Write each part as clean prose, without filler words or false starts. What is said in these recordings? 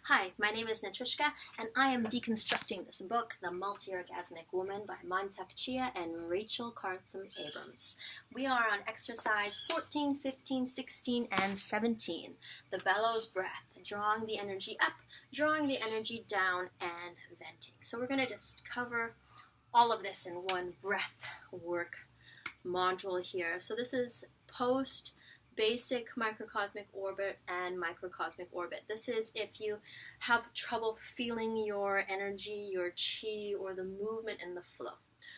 Hi, my name is Natrishka, and I am deconstructing this book, The Multi-Orgasmic Woman by Montek Chia and Rachel Carlton Abrams. We are on exercise 14, 15, 16, and 17, the bellows breath, drawing the energy up, drawing the energy down, and venting. So we're going to just cover all of this in one breath work module here. So this is post basic microcosmic orbit and microcosmic orbit. This is if you have trouble feeling your energy, your chi, or the movement in the flow.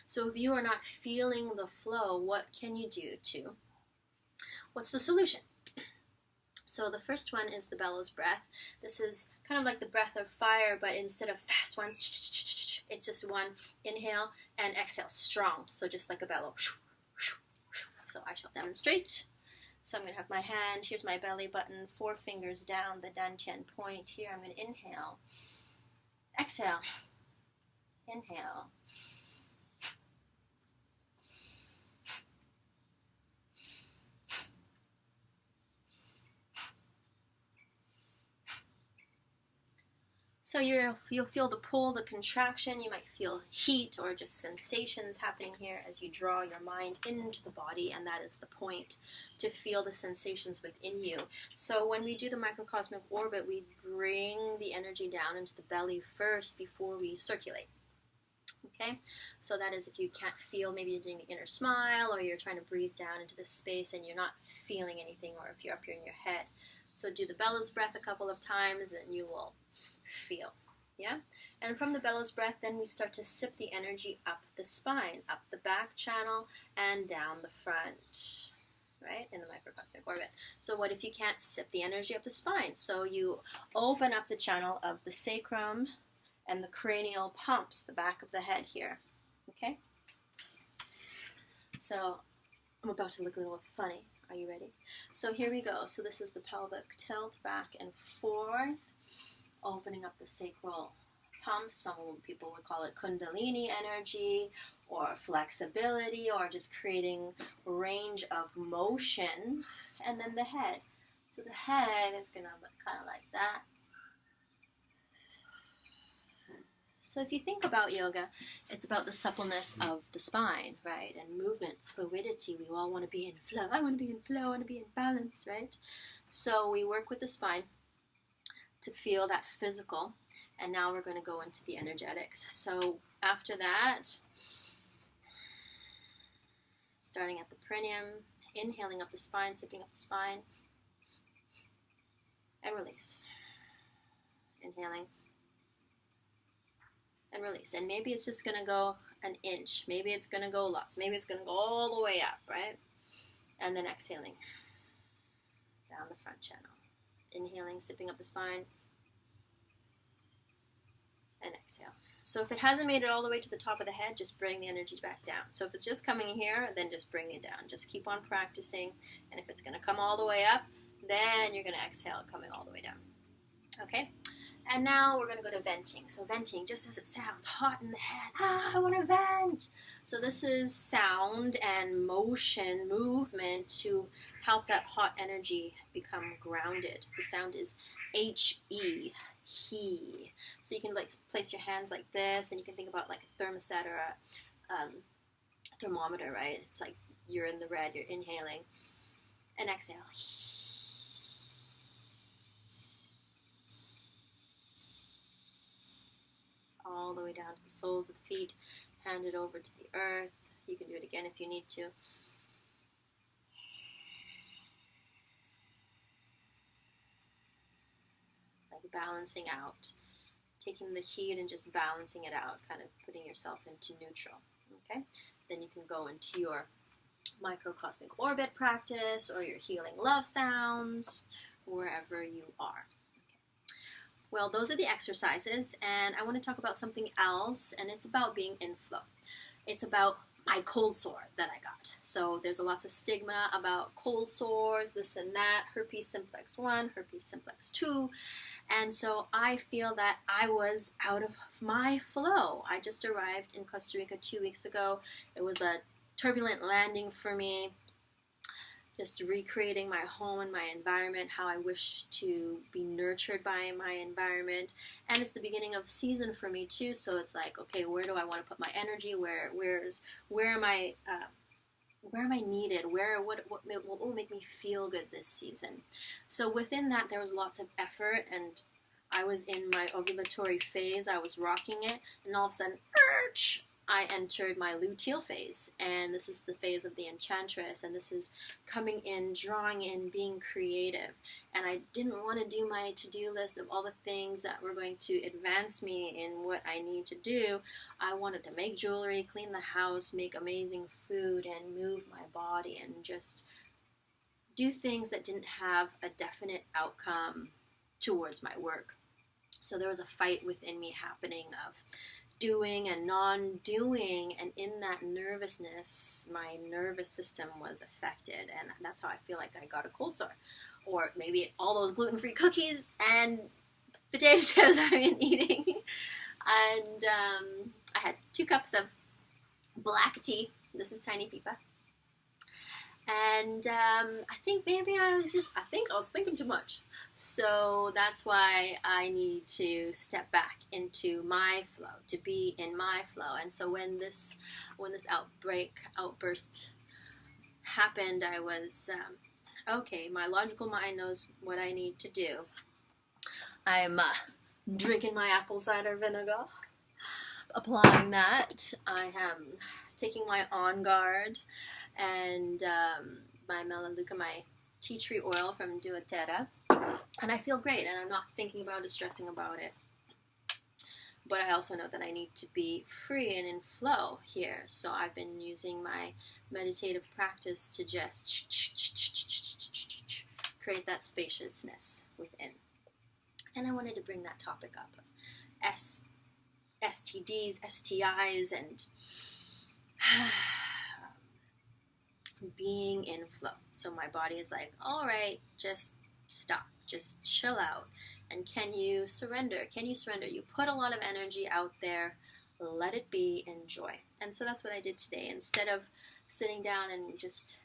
So if you are not feeling the flow, what can you do what's the solution? So the first one is the bellows breath. This is kind of like the breath of fire, but instead of fast ones, it's just one inhale and exhale strong. So just like a bellow. So I shall demonstrate. So I'm going to have my hand, here's my belly button, 4 fingers down the dantian point. Here I'm going to inhale, exhale, inhale, so you'll feel the pull, the contraction. You might feel heat or just sensations happening here as you draw your mind into the body, and that is the point, to feel the sensations within you. So when we do the microcosmic orbit, we bring the energy down into the belly first before we circulate. Okay, so that is if you can't feel, maybe you're doing the inner smile or you're trying to breathe down into this space and you're not feeling anything, or if you're up here in your head. So do the bellows breath a couple of times and you will feel. Yeah? And from the bellows breath, then we start to sip the energy up the spine, up the back channel, and down the front, right, in the microcosmic orbit. So what if you can't sip the energy up the spine? So you open up the channel of the sacrum and the cranial pumps, the back of the head here. Okay? So I'm about to look a little funny. Are you ready? So here we go. So this is the pelvic tilt back and forth, opening up the sacral pumps. Some people would call it kundalini energy or flexibility, or just creating range of motion. And then the head. So the head is going to look kind of like that. So if you think about yoga, it's about the suppleness of the spine, right? And movement, fluidity. We all want to be in flow. I want to be in flow. I want to be in balance, right? So we work with the spine to feel that physical. And now we're going to go into the energetics. So after that, starting at the perineum, inhaling up the spine, sipping up the spine, and release. Inhaling. And release. And maybe it's just going to go an inch. Maybe it's going to go lots. Maybe it's going to go all the way up, right? And then exhaling down the front channel. Inhaling, sipping up the spine, and exhale. So if it hasn't made it all the way to the top of the head, just bring the energy back down. So if it's just coming here, then just bring it down. Just keep on practicing. And if it's going to come all the way up, then you're going to exhale coming all the way down. Okay? And now we're going to go to venting. So venting, just as it sounds, hot in the head. I want to vent. So this is sound and motion, movement to help that hot energy become grounded. The sound is H-E, he. So you can like place your hands like this, and you can think about like a thermostat or a thermometer, right? It's like you're in the red, you're inhaling. And exhale. All the way down to the soles of the feet, hand it over to the earth. You can do it again if you need to. It's like balancing out, taking the heat and just balancing it out, kind of putting yourself into neutral. Okay? Then you can go into your microcosmic orbit practice or your healing love sounds, wherever you are. Well, those are the exercises, and I want to talk about something else, and it's about being in flow. It's about my cold sore that I got. So there's lots of stigma about cold sores, this and that, herpes simplex 1, herpes simplex 2, and so I feel that I was out of my flow. I just arrived in Costa Rica 2 weeks ago. It was a turbulent landing for me. just recreating my home and my environment, how I wish to be nurtured by my environment. And it's the beginning of season for me too, so it's like, okay, where do I want to put my energy? Where am I needed? What will make me feel good this season? So within that, there was lots of effort, and I was in my ovulatory phase. I was rocking it, and all of a sudden, I entered my luteal phase, and this is the phase of the enchantress, and this is coming in, drawing in, being creative. And I didn't want to do my to-do list of all the things that were going to advance me in what I need to do. I wanted to make jewelry, clean the house, make amazing food, and move my body, and just do things that didn't have a definite outcome towards my work. So there was a fight within me happening of doing and non-doing, and in that nervousness, my nervous system was affected, and that's how I feel like I got a cold sore. Or maybe all those gluten-free cookies and potato chips I've been eating. And I had 2 cups of black tea. This is Tiny Pipa. And I think maybe I was thinking too much. So that's why I need to step back into my flow, to be in my flow. And so when this outburst happened, I was, okay, my logical mind knows what I need to do. I'm drinking my apple cider vinegar, applying that. I am taking my On Guard and my Melaleuca, my tea tree oil from Duoterra, and I feel great, and I'm not thinking about it, stressing about it. But I also know that I need to be free and in flow here, so I've been using my meditative practice to just create that spaciousness within. And I wanted to bring that topic up of STDs, STIs, and being in flow. So my body is like, all right, just stop, just chill out. And can you surrender? You put a lot of energy out there, let it be, enjoy. And so that's what I did today. Instead of sitting down and just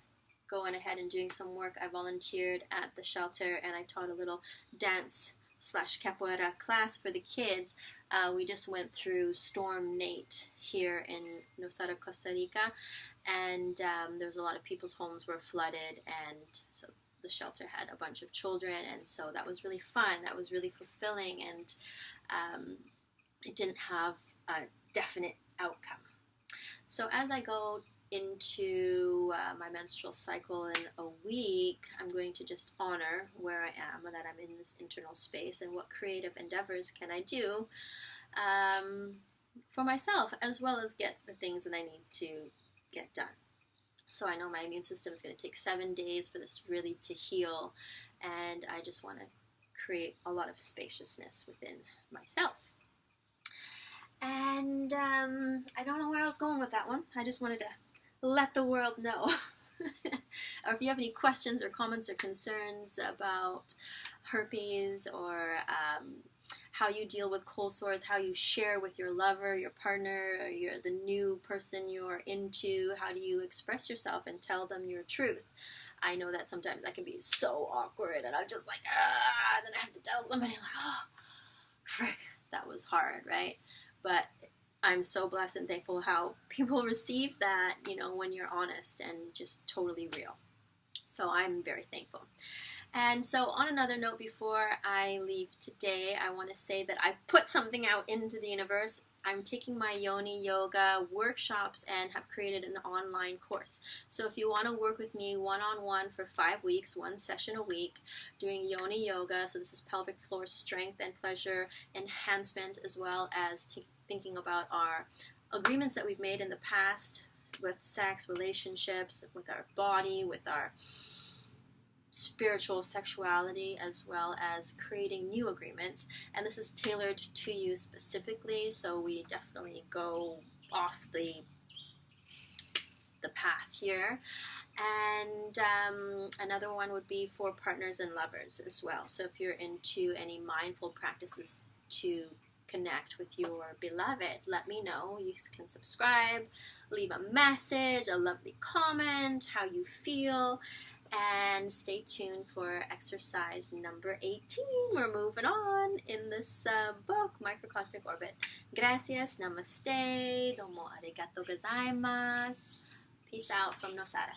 going ahead and doing some work, I volunteered at the shelter, and I taught a little dance/capoeira class for the kids. We just went through Storm Nate here in Nosara, Costa Rica, and there was a lot of people's homes were flooded, and so the shelter had a bunch of children, and so that was really fun. That was really fulfilling, and it didn't have a definite outcome. So as I go into my menstrual cycle in a week, I'm going to just honor where I am, and that I'm in this internal space, and what creative endeavors can I do for myself, as well as get the things that I need to get done. So I know my immune system is going to take 7 days for this really to heal, and I just want to create a lot of spaciousness within myself. And I don't know where I was going with that one. I just wanted to let the world know. Or if you have any questions or comments or concerns about herpes, or how you deal with cold sores, how you share with your lover, your partner, or the new person you're into, how do you express yourself and tell them your truth? I know that sometimes that can be so awkward, and I'm just like, and then I have to tell somebody, like, oh, frick, that was hard, right? But I'm so blessed and thankful how people receive that, when you're honest and just totally real. So I'm very thankful. And so on another note, before I leave today, I want to say that I put something out into the universe. I'm taking my Yoni Yoga workshops and have created an online course. So if you want to work with me one-on-one for 5 weeks, 1 session a week, doing Yoni Yoga, so this is pelvic floor strength and pleasure enhancement, as well as thinking about our agreements that we've made in the past with sex, relationships, with our body, with our spiritual sexuality, as well as creating new agreements. And this is tailored to you specifically, so we definitely go off the path here. And another one would be for partners and lovers as well. So if you're into any mindful practices to connect with your beloved, let me know. You can subscribe, leave a message, a lovely comment, how you feel, And stay tuned for exercise number 18. We're moving on in this book, Microcosmic Orbit. Gracias, namaste, domo arigato gozaimasu. Peace out from Nosara.